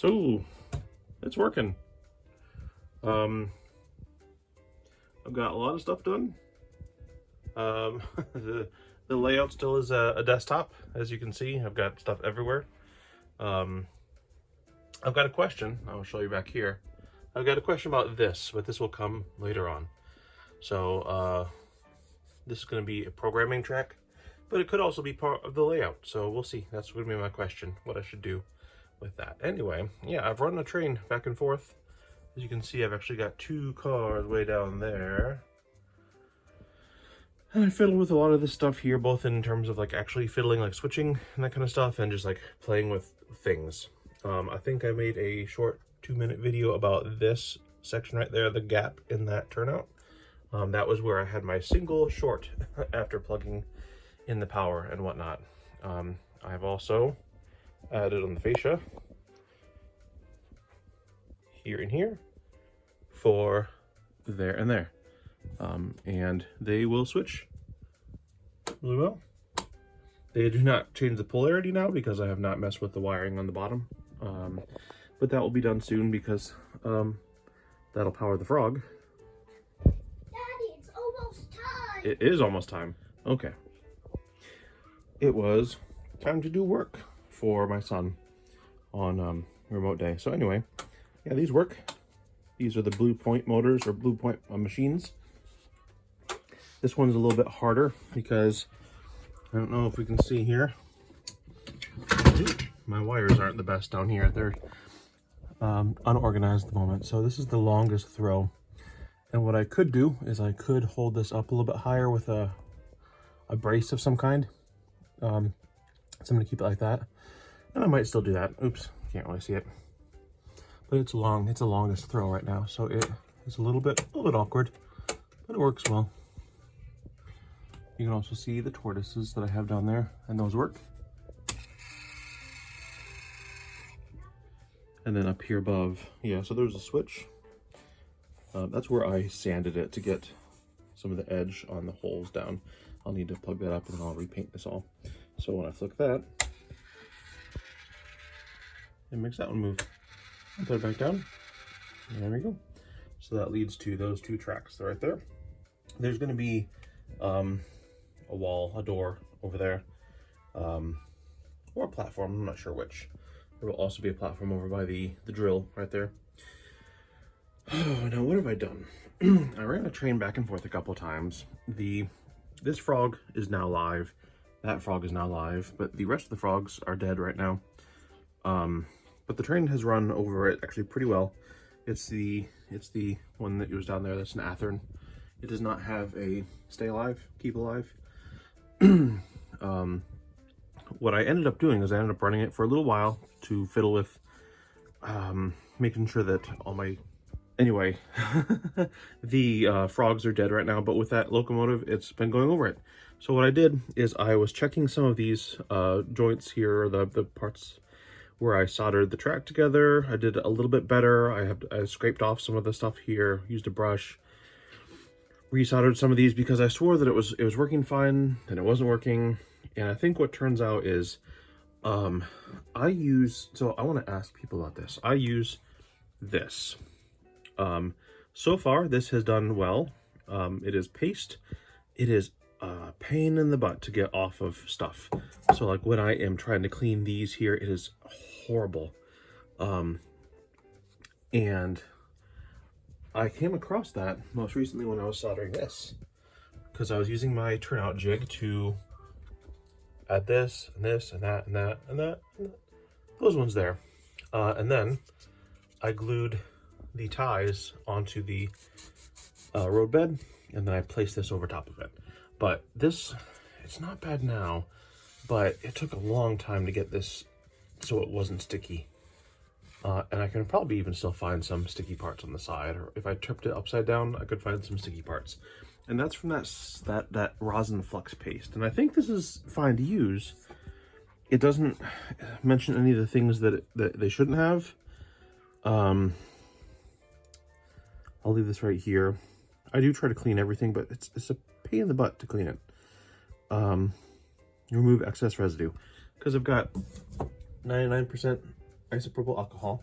So it's working. I've got a lot of stuff done. The layout still is a desktop, as you can see. I've got stuff everywhere. I've got a question. I'll show you back here. I've got a question about this, but this will come later on. So this is going to be a programming track, but it could also be part of the layout. So we'll see. That's going to be my question, what I should do with that. Anyway, yeah, I've run a train back and forth. As you can see, I've actually got 2 cars way down there. And I fiddle with a lot of this stuff here, both in terms of like actually fiddling, like switching and that kind of stuff, and just like playing with things. I think I made a short 2-minute video about this section right there, the gap in that turnout. That was where I had my single short after plugging in the power and whatnot. I've also added on the fascia here and here for there and there. And they will switch really well. They do not change the polarity now because I have not messed with the wiring on the bottom. But that will be done soon because that'll power the frog. Daddy, it's almost time. It is almost time. Okay. It was time to do work for my son on remote day. So anyway, yeah, these work. These are the Blue Point motors, or Blue Point machines. This one's a little bit harder because I don't know if we can see here. My wires aren't the best down here. They're unorganized at the moment. So this is the longest throw. And what I could do is I could hold this up a little bit higher with a brace of some kind. So I'm going to keep it like that. And I might still do that. Oops, can't really see it. But it's long. It's the longest throw right now. So it is a little bit awkward, but it works well. You can also see the tortoises that I have down there, and those work. And then up here above, yeah, so there's a switch. That's where I sanded it to get some of the edge on the holes down. I'll need to plug that up and then I'll repaint this all. So when I flick that, it makes that one move. I'll put it back down. And there we go. So that leads to those 2 tracks right there. There's going to be a wall, a door over there, or a platform, I'm not sure which. There will also be a platform over by the drill right there. Oh, now what have I done? I ran a train back and forth a couple times. This frog is now live, that frog is now live, but the rest of the frogs are dead right now. But the train has run over it actually pretty well. It's the one that was down there, that's an Athearn. It does not have a stay alive, keep alive. What I ended up doing is I ended up running it for a little while to fiddle with making sure that all my... Anyway, the frogs are dead right now, but with that locomotive, it's been going over it. So what I did is I was checking some of these joints here, the parts where I soldered the track together. I did a little bit better. I scraped off some of the stuff here, used a brush, resoldered some of these because I swore that it was working fine, and it wasn't working. And I think what turns out is so I want to ask people about this. I use this. So far this has done well. It is paste. It is a pain in the butt to get off of stuff. So like when I am trying to clean these here, it is horrible. And I came across that most recently when I was soldering this, because I was using my turnout jig to add this and this and that and that and that, and that. Those ones there. And then I glued the ties onto the road bed, and then I placed this over top of it. But this, it's not bad now, but it took a long time to get this so it wasn't sticky. And I can probably even still find some sticky parts on the side, or if I tripped it upside down, I could find some sticky parts. And that's from that rosin flux paste. And I think this is fine to use. It doesn't mention any of the things that they shouldn't have. I'll leave this right here. I do try to clean everything, but it's a pain in the butt to clean it. Remove excess residue, because I've got 99% isopropyl alcohol.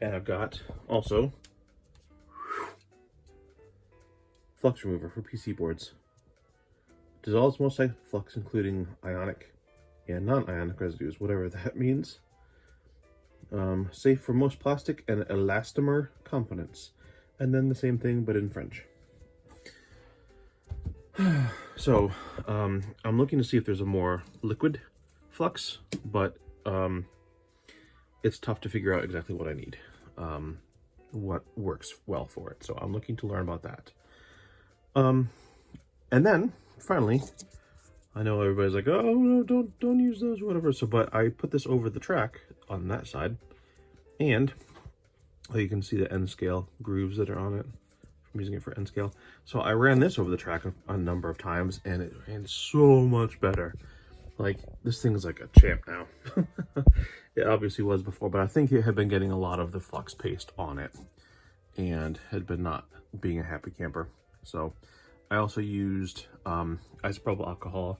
And I've got also flux remover for PC boards. Dissolves most types of flux, including ionic and non-ionic residues, whatever that means. Safe for most plastic and elastomer components. And then the same thing, but in French. So, I'm looking to see if there's a more liquid flux, but it's tough to figure out exactly what I need, what works well for it. So I'm looking to learn about that. And then finally, I know everybody's like, oh no, don't use those or whatever. So, but I put this over the track on that side, and you can see the end scale grooves that are on it. I'm using it for end scale. So I ran this over the track a number of times, and it ran so much better. Like, this thing is like a champ now. It obviously was before, but I think it had been getting a lot of the flux paste on it and had been not being a happy camper. So I also used isopropyl alcohol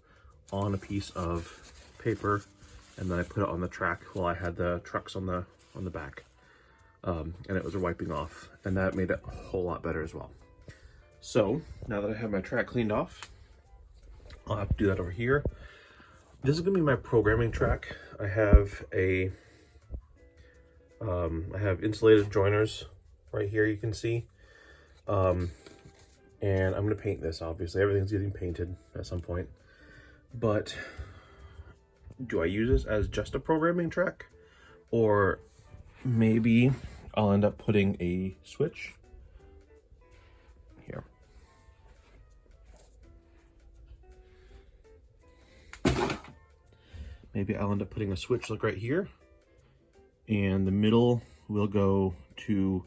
on a piece of paper, and then I put it on the track while I had the trucks on the back. And it was wiping off, and that made it a whole lot better as well. So now that I have my track cleaned off, I'll have to do that over here. This is gonna be my programming track. I have insulated joiners right here, you can see. And I'm gonna paint this, obviously. Everything's getting painted at some point. But do I use this as just a programming track? Or maybe I'll end up putting a switch here. Maybe I'll end up putting a switch like right here, and the middle will go to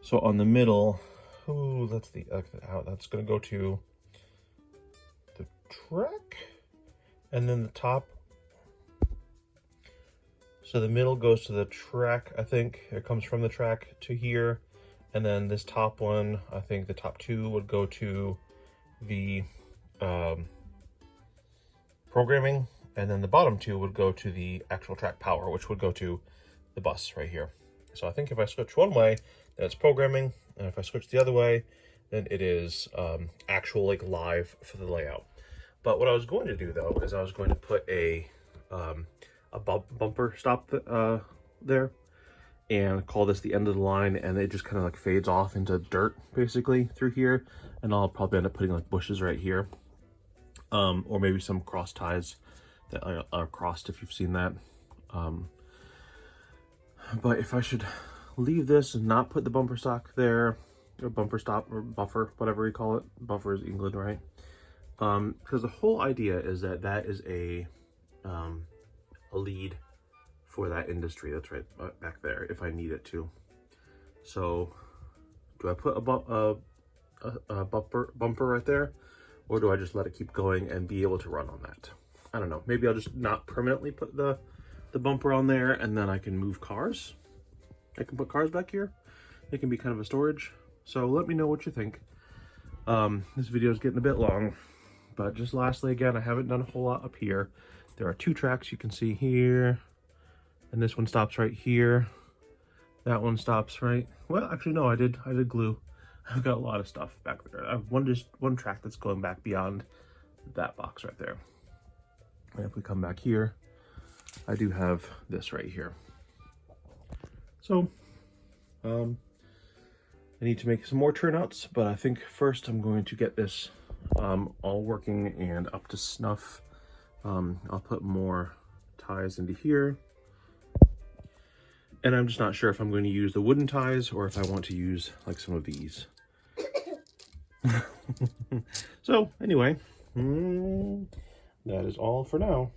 so on the middle, oh, that's that's gonna go to the track, and then the top. So the middle goes to the track, I think. It comes from the track to here. And then this top one, I think the top two would go to the programming. And then the bottom two would go to the actual track power, which would go to the bus right here. So I think if I switch one way, then it's programming. And if I switch the other way, then it is actual like live for the layout. But what I was going to do though, is I was going to put a bumper stop there, and call this the end of the line, and it just kind of like fades off into dirt basically through here, and I'll probably end up putting like bushes right here, or maybe some cross ties that are crossed, if you've seen that. But if I should leave this and not put the bumper stock there, or bumper stop, or buffer, whatever you call it, buffer is England, right? Because the whole idea is that that is a lead for that industry that's right back there if I need it to. So do I put a bumper right there, or do I just let it keep going and be able to run on that? I don't know. Maybe I'll just not permanently put the bumper on there, and then I can move cars. I can put cars back here. It can be kind of a storage. So let me know what you think. This video is getting a bit long, but just lastly, again, I haven't done a whole lot up here. There are two tracks you can see here, and this one stops right here. That one stops right, well, actually no, I did glue. I've got a lot of stuff back there. I have one track that's going back beyond that box right there. And if we come back here, I do have this right here. So, I need to make some more turnouts, but I think first I'm going to get this all working and up to snuff. I'll put more ties into here. And I'm just not sure if I'm going to use the wooden ties or if I want to use like some of these. So anyway, that is all for now.